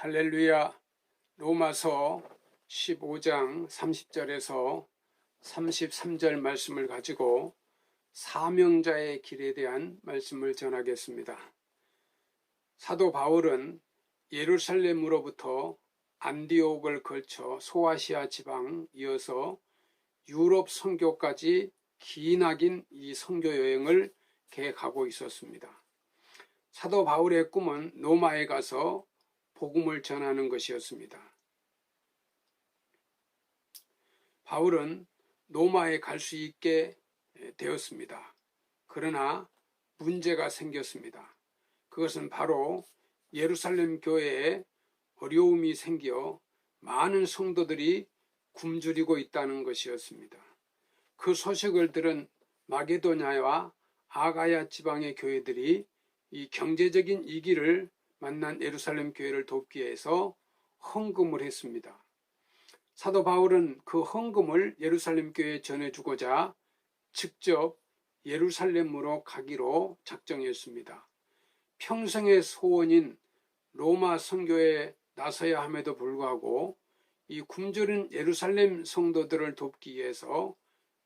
할렐루야. 로마서 15장 30절에서 33절 말씀을 가지고 사명자의 길에 대한 말씀을 전하겠습니다. 사도 바울은 예루살렘으로부터 안디옥을 걸쳐 소아시아 지방 이어서 유럽 선교까지 기나긴 이 선교 여행을 계획하고 있었습니다. 사도 바울의 꿈은 로마에 가서 복음을 전하는 것이었습니다. 바울은 로마에 갈 수 있게 되었습니다. 그러나 문제가 생겼습니다. 그것은 바로 예루살렘 교회에 어려움이 생겨 많은 성도들이 굶주리고 있다는 것이었습니다. 그 소식을 들은 마게도냐와 아가야 지방의 교회들이 이 경제적인 위기를 만난 예루살렘 교회를 돕기 위해서 헌금을 했습니다. 사도 바울은 그 헌금을 예루살렘 교회에 전해주고자 직접 예루살렘으로 가기로 작정했습니다. 평생의 소원인 로마 선교에 나서야 함에도 불구하고 이 굶주린 예루살렘 성도들을 돕기 위해서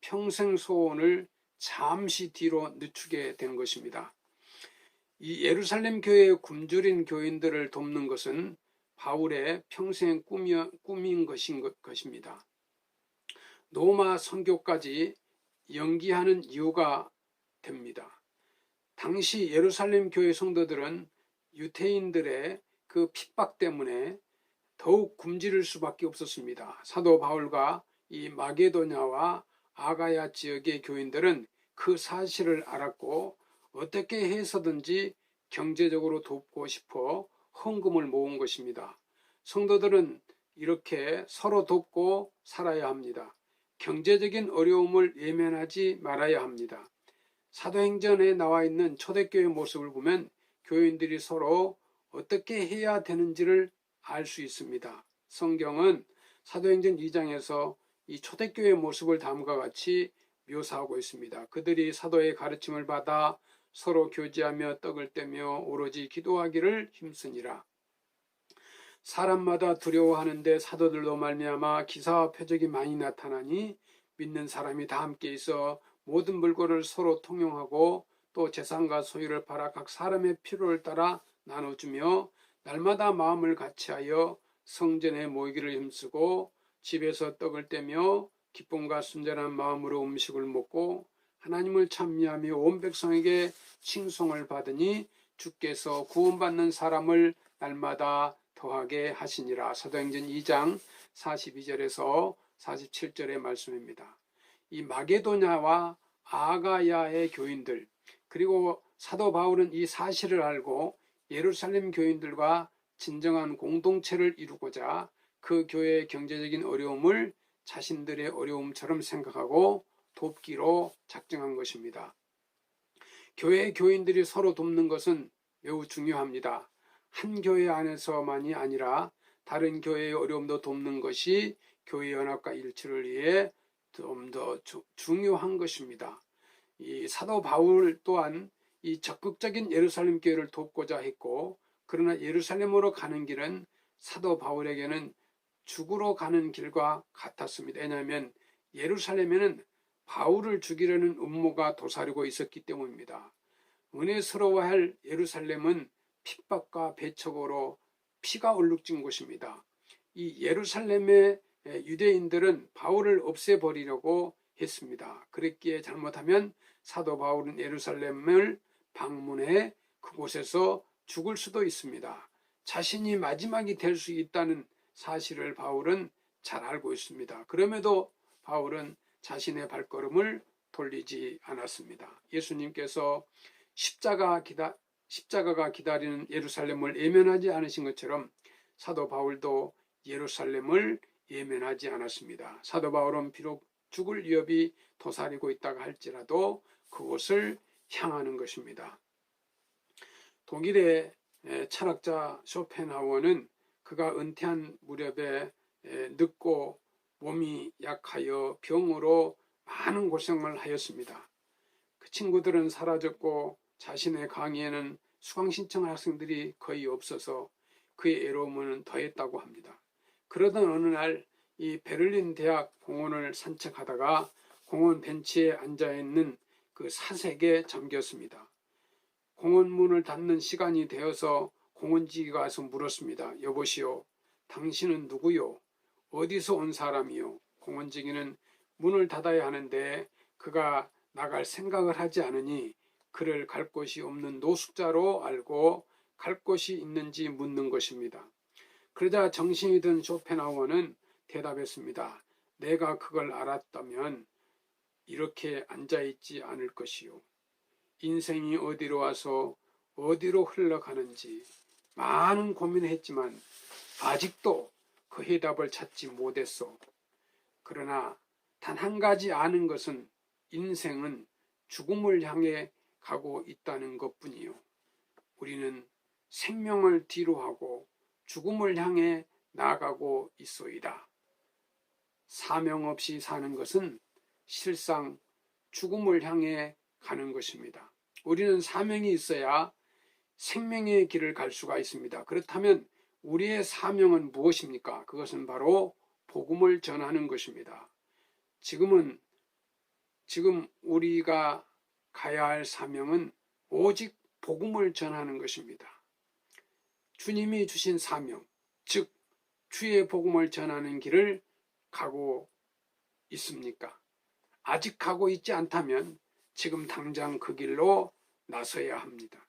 평생 소원을 잠시 뒤로 늦추게 된 것입니다. 이 예루살렘 교회의 굶주린 교인들을 돕는 것은 바울의 평생 꿈인 것입니다. 로마 선교까지 연기하는 이유가 됩니다. 당시 예루살렘 교회 성도들은 유대인들의 그 핍박 때문에 더욱 굶주릴 수밖에 없었습니다. 사도 바울과 이 마게도냐와 아가야 지역의 교인들은 그 사실을 알았고 어떻게 해서든지 경제적으로 돕고 싶어 헌금을 모은 것입니다. 성도들은 이렇게 서로 돕고 살아야 합니다. 경제적인 어려움을 외면하지 말아야 합니다. 사도행전에 나와 있는 초대교회 모습을 보면 교인들이 서로 어떻게 해야 되는지를 알 수 있습니다. 성경은 사도행전 2장에서 이 초대교회의 모습을 다음과 같이 묘사하고 있습니다. 그들이 사도의 가르침을 받아 서로 교제하며 떡을 떼며 오로지 기도하기를 힘쓰니라. 사람마다 두려워하는데 사도들로 말미암아 기사와 표적이 많이 나타나니 믿는 사람이 다 함께 있어 모든 물건을 서로 통용하고 또 재산과 소유를 팔아 각 사람의 필요를 따라 나눠주며 날마다 마음을 같이하여 성전에 모이기를 힘쓰고 집에서 떡을 떼며 기쁨과 순전한 마음으로 음식을 먹고 하나님을 찬미하며 온 백성에게 칭송을 받으니 주께서 구원받는 사람을 날마다 더하게 하시니라. 사도행전 2장 42절에서 47절의 말씀입니다. 이 마게도냐와 아가야의 교인들 그리고 사도 바울은 이 사실을 알고 예루살렘 교인들과 진정한 공동체를 이루고자 그 교회의 경제적인 어려움을 자신들의 어려움처럼 생각하고 돕기로 작정한 것입니다. 교회 교인들이 서로 돕는 것은 매우 중요합니다. 한 교회 안에서만이 아니라 다른 교회의 어려움도 돕는 것이 교회 연합과 일치를 위해 좀 더 중요한 것입니다. 이 사도 바울 또한 이 적극적인 예루살렘 교회를 돕고자 했고 그러나 예루살렘으로 가는 길은 사도 바울에게는 죽으러 가는 길과 같았습니다. 왜냐하면 예루살렘에는 바울을 죽이려는 음모가 도사리고 있었기 때문입니다. 은혜스러워할 예루살렘은 핍박과 배척으로 피가 얼룩진 곳입니다. 이 예루살렘의 유대인들은 바울을 없애버리려고 했습니다. 그랬기에 잘못하면 사도 바울은 예루살렘을 방문해 그곳에서 죽을 수도 있습니다. 자신이 마지막이 될 수 있다는 사실을 바울은 잘 알고 있습니다. 그럼에도 바울은 자신의 발걸음을 돌리지 않았습니다. 예수님께서 십자가가 기다리는 예루살렘을 외면하지 않으신 것처럼 사도 바울도 예루살렘을 외면하지 않았습니다. 사도 바울은 비록 죽을 위협이 도사리고 있다가 할지라도 그곳을 향하는 것입니다. 독일의 철학자 쇼펜하우어는 그가 은퇴한 무렵에 늙고 몸이 약하여 병으로 많은 고생을 하였습니다. 그 친구들은 사라졌고 자신의 강의에는 수강 신청할 학생들이 거의 없어서 그의 애로움은 더했다고 합니다. 그러던 어느 날 이 베를린 대학 공원을 산책하다가 공원 벤치에 앉아있는 그 사색에 잠겼습니다. 공원 문을 닫는 시간이 되어서 공원지기가 와서 물었습니다. 여보시오, 당신은 누구요? 어디서 온 사람이요? 공원지기는 문을 닫아야 하는데 그가 나갈 생각을 하지 않으니 그를 갈 곳이 없는 노숙자로 알고 갈 곳이 있는지 묻는 것입니다. 그러자 정신이 든 쇼펜하우어는 대답했습니다. 내가 그걸 알았다면 이렇게 앉아있지 않을 것이요. 인생이 어디로 와서 어디로 흘러가는지 많은 고민을 했지만 아직도 그 해답을 찾지 못했소. 그러나 단 한 가지 아는 것은 인생은 죽음을 향해 가고 있다는 것뿐이요. 우리는 생명을 뒤로 하고 죽음을 향해 나아가고 있소이다. 사명 없이 사는 것은 실상 죽음을 향해 가는 것입니다. 우리는 사명이 있어야 생명의 길을 갈 수가 있습니다. 그렇다면 우리의 사명은 무엇입니까? 그것은 바로 복음을 전하는 것입니다. 지금 우리가 가야 할 사명은 오직 복음을 전하는 것입니다. 주님이 주신 사명, 즉 주의 복음을 전하는 길을 가고 있습니까? 아직 가고 있지 않다면 지금 당장 그 길로 나서야 합니다.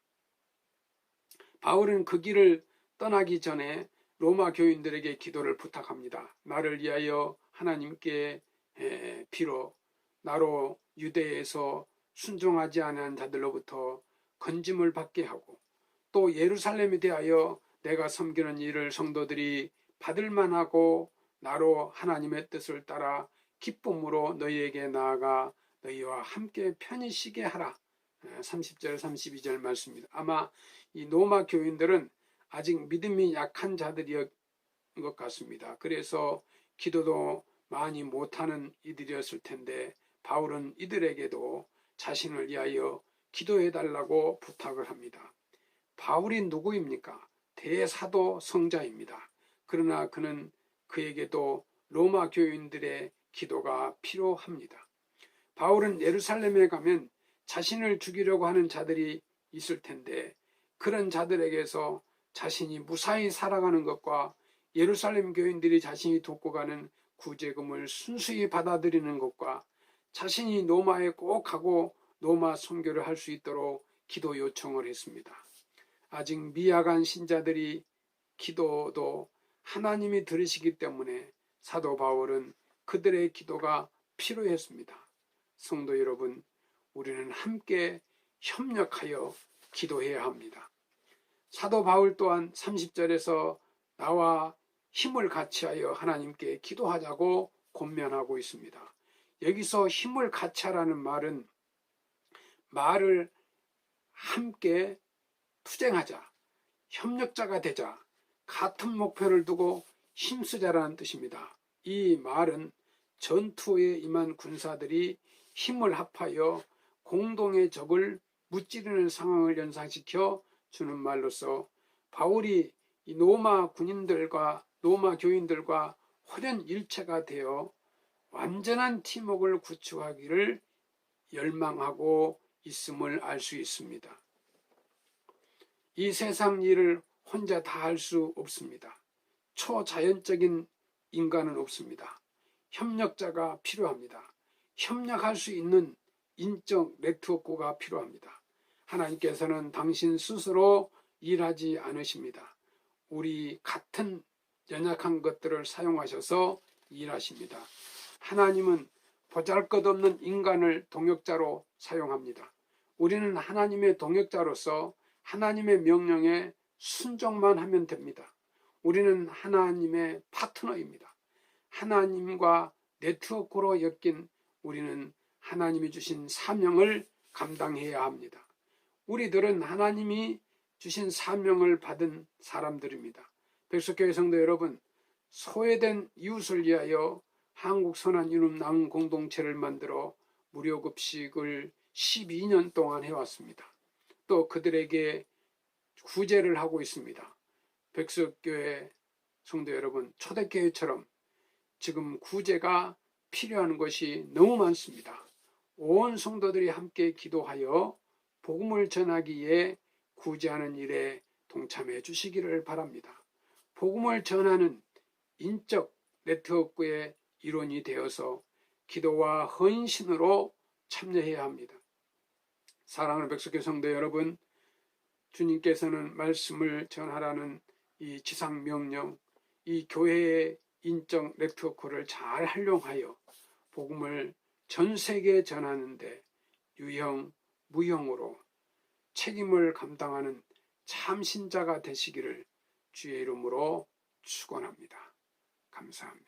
바울은 그 길을 떠나기 전에 로마 교인들에게 기도를 부탁합니다. 나를 위하여 하나님께 빌어 나로 유대에서 순종하지 않은 자들로부터 건짐을 받게 하고 또 예루살렘에 대하여 내가 섬기는 일을 성도들이 받을 만하고 나로 하나님의 뜻을 따라 기쁨으로 너희에게 나아가 너희와 함께 편히 쉬게 하라. 30절 32절 말씀입니다. 아마 이 로마 교인들은 아직 믿음이 약한 자들이었던 것 같습니다. 그래서 기도도 많이 못하는 이들이었을 텐데 바울은 이들에게도 자신을 위하여 기도해달라고 부탁을 합니다. 바울이 누구입니까? 대사도 성자입니다. 그러나 그는 그에게도 로마 교인들의 기도가 필요합니다. 바울은 예루살렘에 가면 자신을 죽이려고 하는 자들이 있을 텐데 그런 자들에게서 자신이 무사히 살아가는 것과 예루살렘 교인들이 자신이 돕고 가는 구제금을 순수히 받아들이는 것과 자신이 로마에 꼭 가고 로마 선교를 할 수 있도록 기도 요청을 했습니다. 아직 미약한 신자들이 기도도 하나님이 들으시기 때문에 사도 바울은 그들의 기도가 필요했습니다. 성도 여러분, 우리는 함께 협력하여 기도해야 합니다. 사도 바울 또한 30절에서 나와 힘을 같이하여 하나님께 기도하자고 권면하고 있습니다. 여기서 힘을 같이하라는 말을 함께 투쟁하자, 협력자가 되자, 같은 목표를 두고 힘쓰자라는 뜻입니다. 이 말은 전투에 임한 군사들이 힘을 합하여 공동의 적을 무찌르는 상황을 연상시켜 주는 말로서 바울이 이 로마 군인들과 로마 교인들과 호련일체가 되어 완전한 팀워크를 구축하기를 열망하고 있음을 알 수 있습니다. 이 세상 일을 혼자 다 할 수 없습니다. 초자연적인 인간은 없습니다. 협력자가 필요합니다. 협력할 수 있는 인적 네트워크가 필요합니다. 하나님께서는 당신 스스로 일하지 않으십니다. 우리 같은 연약한 것들을 사용하셔서 일하십니다. 하나님은 보잘것없는 인간을 동역자로 사용합니다. 우리는 하나님의 동역자로서 하나님의 명령에 순종만 하면 됩니다. 우리는 하나님의 파트너입니다. 하나님과 네트워크로 엮인 우리는 하나님이 주신 사명을 감당해야 합니다. 우리들은 하나님이 주신 사명을 받은 사람들입니다. 백석교회 성도 여러분, 소외된 이웃을 위하여 한국선한이웃 나눔 공동체를 만들어 무료급식을 12년 동안 해왔습니다. 또 그들에게 구제를 하고 있습니다. 백석교회 성도 여러분, 초대교회처럼 지금 구제가 필요한 것이 너무 많습니다. 온 성도들이 함께 기도하여 복음을 전하기에 구제하는 일에 동참해 주시기를 바랍니다. 복음을 전하는 인적 네트워크의 일원이 되어서 기도와 헌신으로 참여해야 합니다. 사랑하는 백석교 성도 여러분, 주님께서는 말씀을 전하라는 이 지상명령, 이 교회의 인적 네트워크를 잘 활용하여 복음을 전 세계에 전하는데 유형, 무형으로 책임을 감당하는 참 신자가 되시기를 주의 이름으로 축원합니다. 감사합니다.